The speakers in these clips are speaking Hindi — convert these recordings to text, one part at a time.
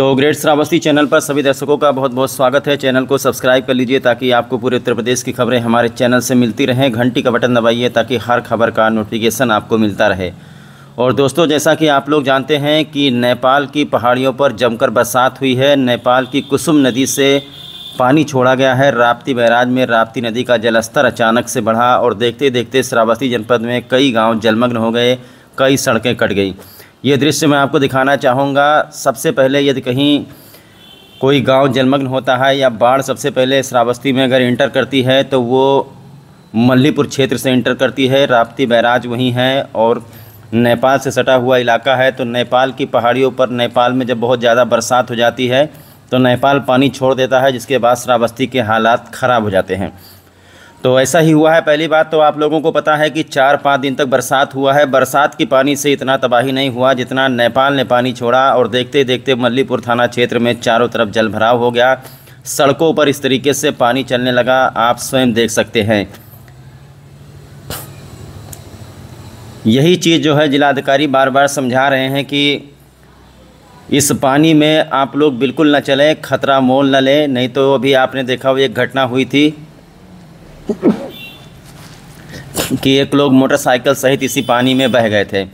तो ग्रेट श्रावस्ती चैनल पर सभी दर्शकों का बहुत बहुत स्वागत है। चैनल को सब्सक्राइब कर लीजिए ताकि आपको पूरे उत्तर प्रदेश की खबरें हमारे चैनल से मिलती रहें। घंटी का बटन दबाइए ताकि हर खबर का नोटिफिकेशन आपको मिलता रहे। और दोस्तों, जैसा कि आप लोग जानते हैं कि नेपाल की पहाड़ियों पर जमकर बरसात हुई है। नेपाल की कुसुम नदी से पानी छोड़ा गया है। राप्ती बैराज में राप्ती नदी का जलस्तर अचानक से बढ़ा और देखते देखते श्रावस्ती जनपद में कई गाँव जलमग्न हो गए, कई सड़कें कट गई। ये दृश्य मैं आपको दिखाना चाहूँगा। सबसे पहले यदि कहीं कोई गांव जलमग्न होता है या बाढ़ सबसे पहले श्रावस्ती में अगर इंटर करती है तो वो मल्लीपुर क्षेत्र से इंटर करती है। राप्ती बैराज वहीं है और नेपाल से सटा हुआ इलाका है। तो नेपाल की पहाड़ियों पर नेपाल में जब बहुत ज़्यादा बरसात हो जाती है तो नेपाल पानी छोड़ देता है, जिसके बाद श्रावस्ती के हालात ख़राब हो जाते हैं। तो ऐसा ही हुआ है। पहली बात तो आप लोगों को पता है कि 4-5 दिन तक बरसात हुआ है। बरसात की पानी से इतना तबाही नहीं हुआ जितना नेपाल ने पानी छोड़ा और देखते देखते मल्लीपुर थाना क्षेत्र में चारों तरफ जल भराव हो गया। सड़कों पर इस तरीके से पानी चलने लगा, आप स्वयं देख सकते हैं। यही चीज़ जो है जिलाधिकारी बार बार समझा रहे हैं कि इस पानी में आप लोग बिल्कुल न चलें, खतरा मोल न लें, नहीं तो अभी आपने देखा हुआ एक घटना हुई थी कि एक लोग मोटरसाइकिल सहित इसी पानी में बह गए थे।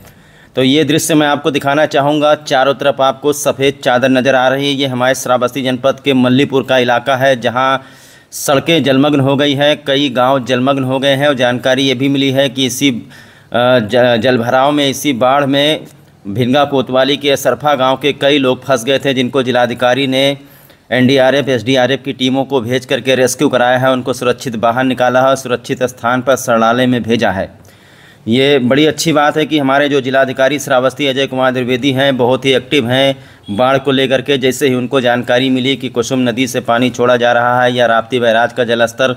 तो ये दृश्य मैं आपको दिखाना चाहूँगा। चारों तरफ आपको सफ़ेद चादर नज़र आ रही है। ये हमारे श्रावस्ती जनपद के मल्लीपुर का इलाका है जहाँ सड़कें जलमग्न हो गई हैं, कई गांव जलमग्न हो गए हैं। और जानकारी ये भी मिली है कि इसी जलभराव में, इसी बाढ़ में भिंगा कोतवाली के असरफा गाँव के कई लोग फंस गए थे, जिनको जिलाधिकारी ने एनडीआरएफ, एसडीआरएफ की टीमों को भेज करके रेस्क्यू कराया है। उनको सुरक्षित बाहर निकाला है, सुरक्षित स्थान पर शरणालय में भेजा है। ये बड़ी अच्छी बात है कि हमारे जो जिलाधिकारी श्रावस्ती अजय कुमार द्विवेदी हैं, बहुत ही एक्टिव हैं बाढ़ को लेकर के। जैसे ही उनको जानकारी मिली कि कुसुम नदी से पानी छोड़ा जा रहा है या राप्ती बैराज का जलस्तर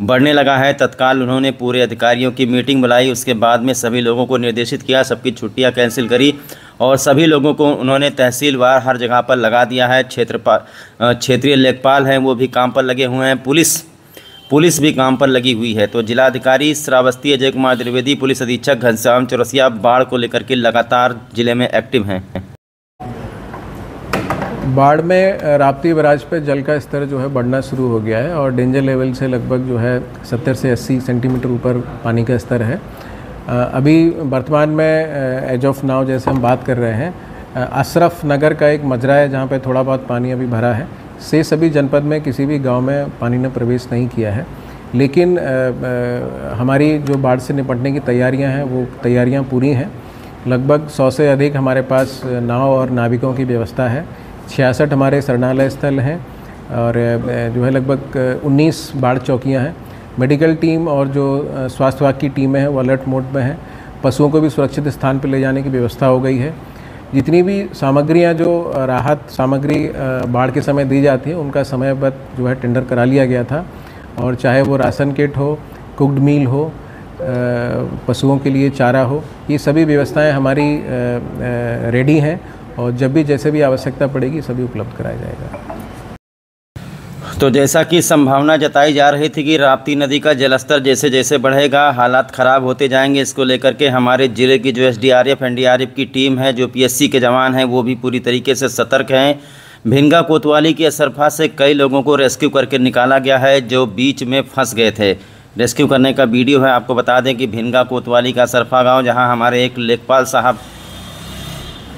बढ़ने लगा है, तत्काल उन्होंने पूरे अधिकारियों की मीटिंग बुलाई। उसके बाद में सभी लोगों को निर्देशित किया, सबकी छुट्टियां कैंसिल करी और सभी लोगों को उन्होंने तहसीलवार हर जगह पर लगा दिया है। क्षेत्रीय लेखपाल हैं, वो भी काम पर लगे हुए हैं। पुलिस भी काम पर लगी हुई है। तो जिलाधिकारी श्रावस्ती अजय कुमार द्विवेदी, पुलिस अधीक्षक घनश्याम चौरसिया बाढ़ को लेकर के लगातार जिले में एक्टिव हैं। बाढ़ में राप्ती बैराज पे जल का स्तर जो है बढ़ना शुरू हो गया है और डेंजर लेवल से लगभग जो है 70 से 80 सेंटीमीटर ऊपर पानी का स्तर है। अभी वर्तमान में एज ऑफ नाउ जैसे हम बात कर रहे हैं, अशरफ नगर का एक मजरा है जहाँ पे थोड़ा बहुत पानी अभी भरा है। से सभी जनपद में किसी भी गांव में पानी ने प्रवेश नहीं किया है। लेकिन हमारी जो बाढ़ से निपटने की तैयारियां हैं वो तैयारियां पूरी हैं। लगभग 100 से अधिक हमारे पास नाव और नाविकों की व्यवस्था है। 66 हमारे शरणालय स्थल हैं और जो है लगभग 19 बाढ़ चौकियाँ हैं। मेडिकल टीम और जो स्वास्थ्य विभाग की टीमें हैं वो अलर्ट मोड में हैं। पशुओं को भी सुरक्षित स्थान पर ले जाने की व्यवस्था हो गई है। जितनी भी सामग्रियां जो राहत सामग्री बाढ़ के समय दी जाती है उनका समयबद्ध जो है टेंडर करा लिया गया था। और चाहे वो राशन किट हो, कुक्ड मील हो, पशुओं के लिए चारा हो, ये सभी व्यवस्थाएं हमारी रेडी हैं और जब भी जैसे भी आवश्यकता पड़ेगी सभी उपलब्ध कराया जाएगा। तो जैसा कि संभावना जताई जा रही थी कि राप्ती नदी का जलस्तर जैसे जैसे बढ़ेगा हालात ख़राब होते जाएंगे, इसको लेकर के हमारे ज़िले की जो एसडीआरएफ एनडीआरएफ की टीम है, जो पीएससी के जवान हैं, वो भी पूरी तरीके से सतर्क हैं। भिंगा कोतवाली की असरफा से कई लोगों को रेस्क्यू करके निकाला गया है जो बीच में फंस गए थे। रेस्क्यू करने का वीडियो है। आपको बता दें कि भिंगा कोतवाली का असरफा गाँव, जहाँ हमारे एक लेखपाल साहब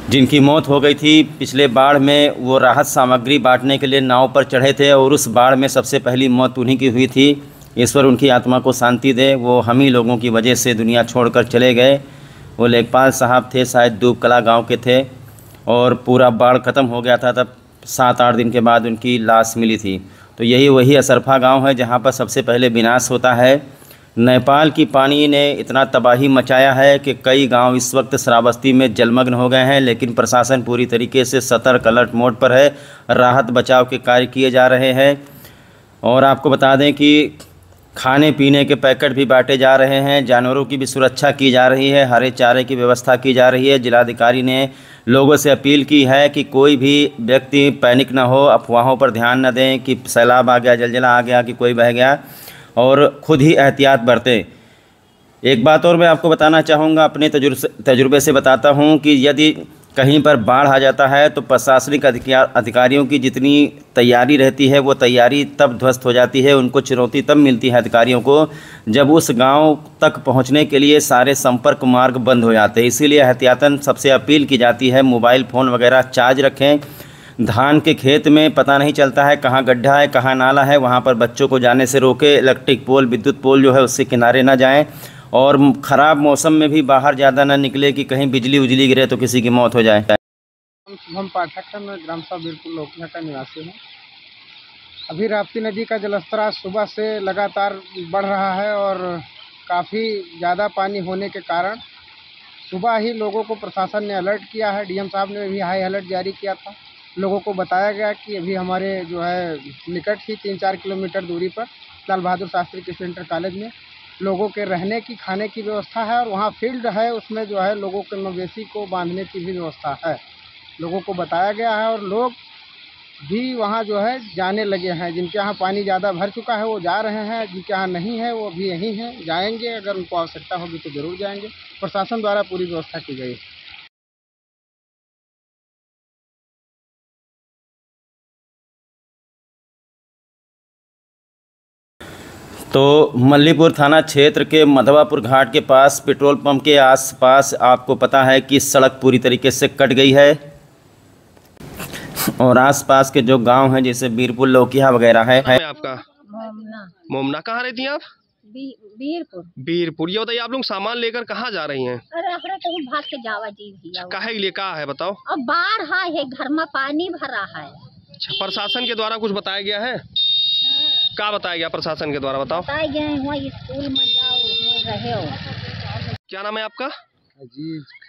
जिनकी मौत हो गई थी पिछले बाढ़ में, वो राहत सामग्री बांटने के लिए नाव पर चढ़े थे और उस बाढ़ में सबसे पहली मौत उन्हीं की हुई थी। ईश्वर उनकी आत्मा को शांति दे। वो हम ही लोगों की वजह से दुनिया छोड़कर चले गए। वो लेखपाल साहब थे, शायद दूबकला गांव के थे और पूरा बाढ़ ख़त्म हो गया था तब 7-8 दिन के बाद उनकी लाश मिली थी। तो यही वही असरफा गाँव है जहाँ पर सबसे पहले विनाश होता है। नेपाल की पानी ने इतना तबाही मचाया है कि कई गांव इस वक्त श्रावस्ती में जलमग्न हो गए हैं, लेकिन प्रशासन पूरी तरीके से सतर्क अलर्ट मोड पर है। राहत बचाव के कार्य किए जा रहे हैं। और आपको बता दें कि खाने पीने के पैकेट भी बांटे जा रहे हैं, जानवरों की भी सुरक्षा की जा रही है, हरे चारे की व्यवस्था की जा रही है। जिलाधिकारी ने लोगों से अपील की है कि कोई भी व्यक्ति पैनिक ना हो, अफवाहों पर ध्यान न दें कि सैलाब आ गया, जलजला आ गया, कि कोई बह गया, और ख़ुद ही एहतियात बरतें। एक बात और मैं आपको बताना चाहूँगा, अपने तजुर्बे से बताता हूँ कि यदि कहीं पर बाढ़ आ जाता है तो प्रशासनिक अधिकारियों की जितनी तैयारी रहती है वो तैयारी तब ध्वस्त हो जाती है। उनको चुनौती तब मिलती है अधिकारियों को जब उस गांव तक पहुंचने के लिए सारे संपर्क मार्ग बंद हो जाते हैं। इसीलिए एहतियातन सबसे अपील की जाती है मोबाइल फ़ोन वगैरह चार्ज रखें। धान के खेत में पता नहीं चलता है कहाँ गड्ढा है कहाँ नाला है, वहाँ पर बच्चों को जाने से रोके। इलेक्ट्रिक पोल विद्युत पोल जो है उससे किनारे ना जाएं और ख़राब मौसम में भी बाहर ज़्यादा ना निकले कि कहीं बिजली उजली गिरे तो किसी की मौत हो जाए। हम पाठक हैं, मैं ग्राम सभा बीरपुर लोकिया का निवासी हूँ। अभी राप्ती नदी का जलस्तर आज सुबह से लगातार बढ़ रहा है और काफ़ी ज़्यादा पानी होने के कारण सुबह ही लोगों को प्रशासन ने अलर्ट किया है। डीएम साहब ने भी हाई अलर्ट जारी किया था। लोगों को बताया गया कि अभी हमारे जो है निकट ही 3-4 किलोमीटर दूरी पर लाल बहादुर शास्त्री कृषि इंटर कॉलेज में लोगों के रहने की खाने की व्यवस्था है और वहाँ फील्ड है, उसमें जो है लोगों के मवेशी को बांधने की भी व्यवस्था है। लोगों को बताया गया है और लोग भी वहाँ जो है जाने लगे हैं। जिनके यहाँ पानी ज़्यादा भर चुका है वो जा रहे हैं, जिनके यहाँ नहीं है वो अभी यहीं हैं, जाएंगे। अगर उनको आवश्यकता होगी तो ज़रूर जाएंगे। प्रशासन द्वारा पूरी व्यवस्था की गई है। तो मल्लीपुर थाना क्षेत्र के मधवापुर घाट के पास पेट्रोल पंप के आसपास आपको पता है कि सड़क पूरी तरीके से कट गई है और आसपास के जो गांव हैं जैसे बीरपुर लोकिया वगैरह है। आपका मोमना मोमना कहाँ रहती हैं आप? बीरपुर। बीरपुर। ये बताइए आप लोग सामान लेकर कहाँ जा रही हैं? अरे अपने कहीं भाग के जावा जी भैया। काहे के लिए कहा है बताओ? अब बाढ़ है घर में पानी भरा है। अच्छा, प्रशासन के द्वारा कुछ बताया गया है? क्या बताया गया प्रशासन के द्वारा बताओ? बताए गए हुआ स्कूल में जाओ हुआ रहे हो। क्या नाम है आपका?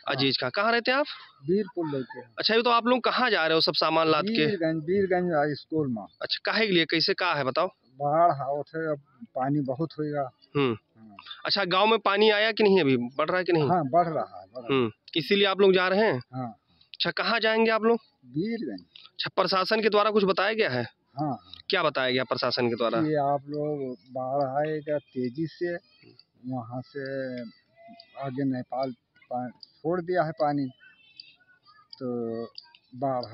अजीज खां। कहाँ रहते हैं आप? बीरपुर लोकिया। अच्छा, ये तो आप लोग कहाँ जा रहे हो सब सामान लाद के? बीरगंज स्कूल में। अच्छा, काहे के लिए कैसे कहा है बताओ? बाढ़ आवत है, अब पानी बहुत होगा। अच्छा, गांव में पानी आया कि नहीं? अभी बढ़ रहा है कि नहीं? हाँ, बढ़ रहा है। इसीलिए आप लोग जा रहे हैं? हाँ। अच्छा, कहाँ जाएंगे आप लोग? बीरगंज। अच्छा, प्रशासन के द्वारा कुछ बताया गया है? हाँ। क्या बताया गया प्रशासन के द्वारा? ये आप लोग बाढ़ आएगा तेजी से, वहाँ से आगे नेपाल छोड़ दिया है पानी, तो बाढ़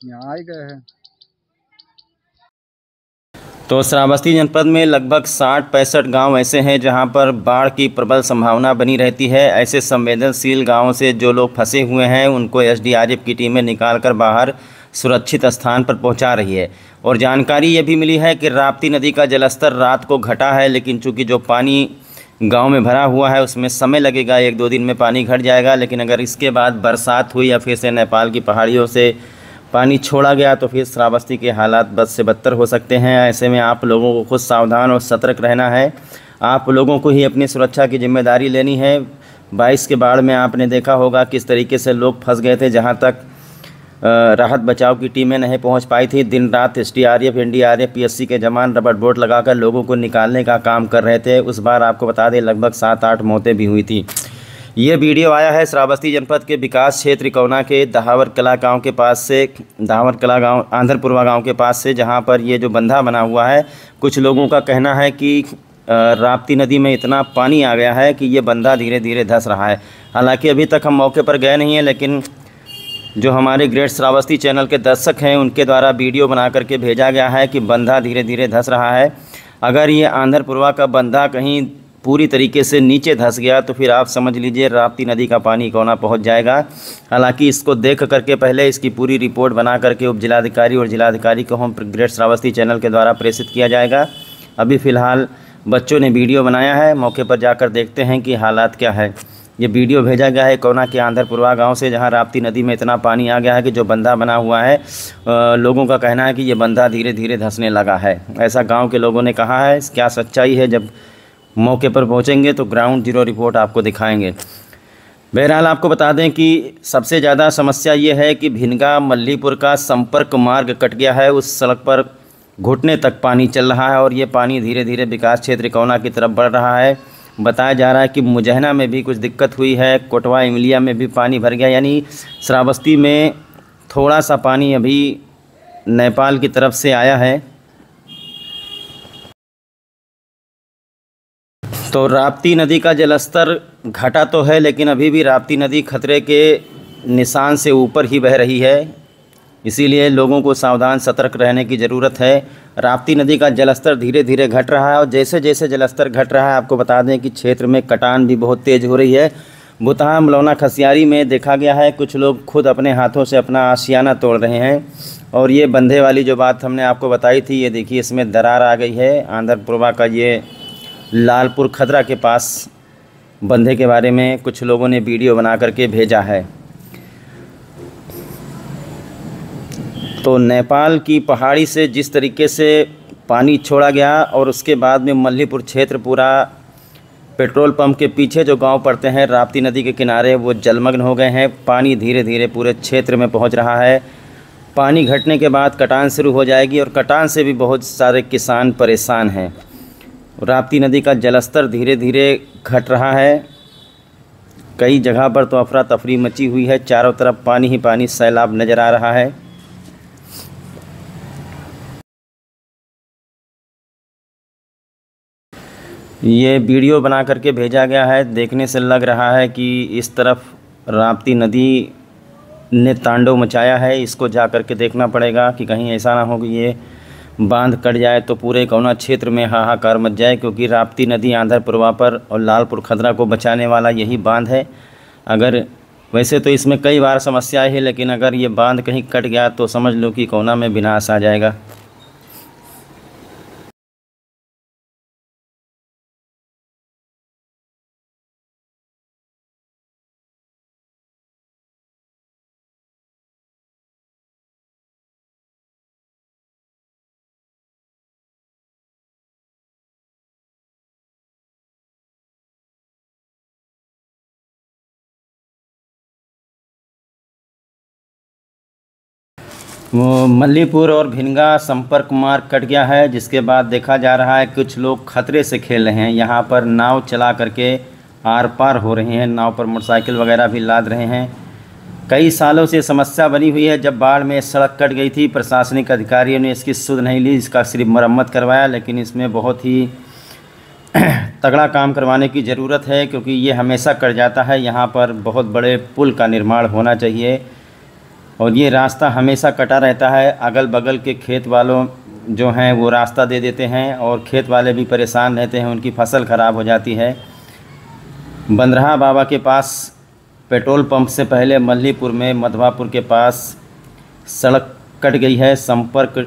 यहाँ आ गए हैं। तो श्रावस्ती जनपद में लगभग 60-65 गांव ऐसे हैं जहां पर बाढ़ की प्रबल संभावना बनी रहती है। ऐसे संवेदनशील गांवों से जो लोग फंसे हुए हैं उनको एसडीआरएफ की टीमें निकालकर बाहर सुरक्षित स्थान पर पहुंचा रही है। और जानकारी ये भी मिली है कि राप्ती नदी का जलस्तर रात को घटा है, लेकिन चूँकि जो पानी गांव में भरा हुआ है उसमें समय लगेगा, 1-2 दिन में पानी घट जाएगा। लेकिन अगर इसके बाद बरसात हुई या फिर से नेपाल की पहाड़ियों से पानी छोड़ा गया तो फिर श्रावस्ती के हालात बद से बदतर हो सकते हैं। ऐसे में आप लोगों को खुद सावधान और सतर्क रहना है। आप लोगों को ही अपनी सुरक्षा की जिम्मेदारी लेनी है। 22 के बाढ़ में आपने देखा होगा किस तरीके से लोग फंस गए थे, जहां तक राहत बचाव की टीमें नहीं पहुंच पाई थी। दिन रात एसडीआरएफ, एनडीआरएफ, पीएससी के जवान रबर बोट लगाकर लोगों को निकालने का काम कर रहे थे। उस बार आपको बता दें लगभग 7-8 मौतें भी हुई थी। ये वीडियो आया है श्रावस्ती जनपद के विकास क्षेत्र कौना के दाहवर कला गांव के पास से, दाहवर कला गांव आंध्रपुरवा गांव के पास से, जहां पर ये जो बंधा बना हुआ है। कुछ लोगों का कहना है कि राप्ती नदी में इतना पानी आ गया है कि ये बंधा धीरे धीरे धंस रहा है। हालांकि अभी तक हम मौके पर गए नहीं हैं, लेकिन जो हमारे ग्रेट श्रावस्ती चैनल के दर्शक हैं उनके द्वारा वीडियो बना करके भेजा गया है कि बंधा धीरे धीरे धंस रहा है। अगर ये आंध्रपुरवा का बंधा कहीं पूरी तरीके से नीचे धंस गया तो फिर आप समझ लीजिए राप्ती नदी का पानी कौना पहुंच जाएगा। हालांकि इसको देख करके पहले इसकी पूरी रिपोर्ट बना करके उप जिलाधिकारी और जिलाधिकारी को हम ग्रेट श्रावस्ती चैनल के द्वारा प्रेषित किया जाएगा। अभी फ़िलहाल बच्चों ने वीडियो बनाया है, मौके पर जाकर देखते हैं कि हालात क्या है। ये वीडियो भेजा गया है कौना के आंध्रपुरवा गांव से, जहां राप्ती नदी में इतना पानी आ गया है कि जो बंधा बना हुआ है, लोगों का कहना है कि ये बंधा धीरे धीरे धंसने लगा है। ऐसा गांव के लोगों ने कहा है। क्या सच्चाई है, जब मौके पर पहुंचेंगे तो ग्राउंड जीरो रिपोर्ट आपको दिखाएंगे। बहरहाल आपको बता दें कि सबसे ज़्यादा समस्या ये है कि भिनगा मल्लीपुर का संपर्क मार्ग कट गया है। उस सड़क पर घुटने तक पानी चल रहा है और ये पानी धीरे धीरे विकास क्षेत्र कौना की तरफ बढ़ रहा है। बताया जा रहा है कि मुजहना में भी कुछ दिक्कत हुई है, कोटवा इमलिया में भी पानी भर गया, यानी श्रावस्ती में थोड़ा सा पानी अभी नेपाल की तरफ से आया है। तो राप्ती नदी का जलस्तर घटा तो है, लेकिन अभी भी राप्ती नदी खतरे के निशान से ऊपर ही बह रही है, इसीलिए लोगों को सावधान सतर्क रहने की ज़रूरत है। राप्ती नदी का जलस्तर धीरे धीरे घट रहा है और जैसे जैसे जलस्तर घट रहा है, आपको बता दें कि क्षेत्र में कटान भी बहुत तेज़ हो रही है। बुतहा मलौना खसियारी में देखा गया है कुछ लोग खुद अपने हाथों से अपना आशियाना तोड़ रहे हैं। और ये बंधे वाली जो बात हमने आपको बताई थी, ये देखिए इसमें दरार आ गई है। आंध्रपुरवा का ये लालपुर खदरा के पास बंधे के बारे में कुछ लोगों ने वीडियो बना करके भेजा है। तो नेपाल की पहाड़ी से जिस तरीके से पानी छोड़ा गया और उसके बाद में मल्लीपुर क्षेत्र पूरा पेट्रोल पंप के पीछे जो गांव पड़ते हैं राप्ती नदी के किनारे, वो जलमग्न हो गए हैं। पानी धीरे धीरे पूरे क्षेत्र में पहुंच रहा है। पानी घटने के बाद कटान शुरू हो जाएगी और कटान से भी बहुत सारे किसान परेशान हैं। राप्ती नदी का जलस्तर धीरे धीरे घट रहा है। कई जगह पर तो अफरा तफरी मची हुई है, चारों तरफ पानी ही पानी सैलाब नज़र आ रहा है। ये वीडियो बना करके भेजा गया है। देखने से लग रहा है कि इस तरफ राप्ती नदी ने तांडव मचाया है। इसको जा कर के देखना पड़ेगा कि कहीं ऐसा ना हो कि ये बांध कट जाए तो पूरे कौना क्षेत्र में हाहाकार मच जाए, क्योंकि राप्ती नदी आंध्रपुरवा पर और लालपुर खदरा को बचाने वाला यही बांध है। अगर वैसे तो इसमें कई बार समस्याएं है, लेकिन अगर ये बांध कहीं कट गया तो समझ लो कि कोना में विनाश आ जाएगा। वो मल्लीपुर और भिनगा संपर्क मार्ग कट गया है, जिसके बाद देखा जा रहा है कुछ लोग खतरे से खेल रहे हैं। यहाँ पर नाव चला करके आर पार हो रहे हैं, नाव पर मोटरसाइकिल वगैरह भी लाद रहे हैं। कई सालों से समस्या बनी हुई है। जब बाढ़ में सड़क कट गई थी, प्रशासनिक अधिकारियों ने इसकी सुध नहीं ली, इसका सिर्फ मरम्मत करवाया, लेकिन इसमें बहुत ही तगड़ा काम करवाने की ज़रूरत है, क्योंकि ये हमेशा कट जाता है। यहाँ पर बहुत बड़े पुल का निर्माण होना चाहिए और ये रास्ता हमेशा कटा रहता है। अगल बगल के खेत वालों जो हैं वो रास्ता दे देते हैं और खेत वाले भी परेशान रहते हैं, उनकी फसल ख़राब हो जाती है। बंदरहा बाबा के पास पेट्रोल पंप से पहले मल्लीपुर में मधवापुर के पास सड़क कट गई है, संपर्क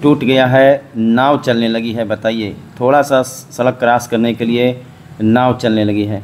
टूट गया है, नाव चलने लगी है। बताइए, थोड़ा सा सड़क क्रॉस करने के लिए नाव चलने लगी है।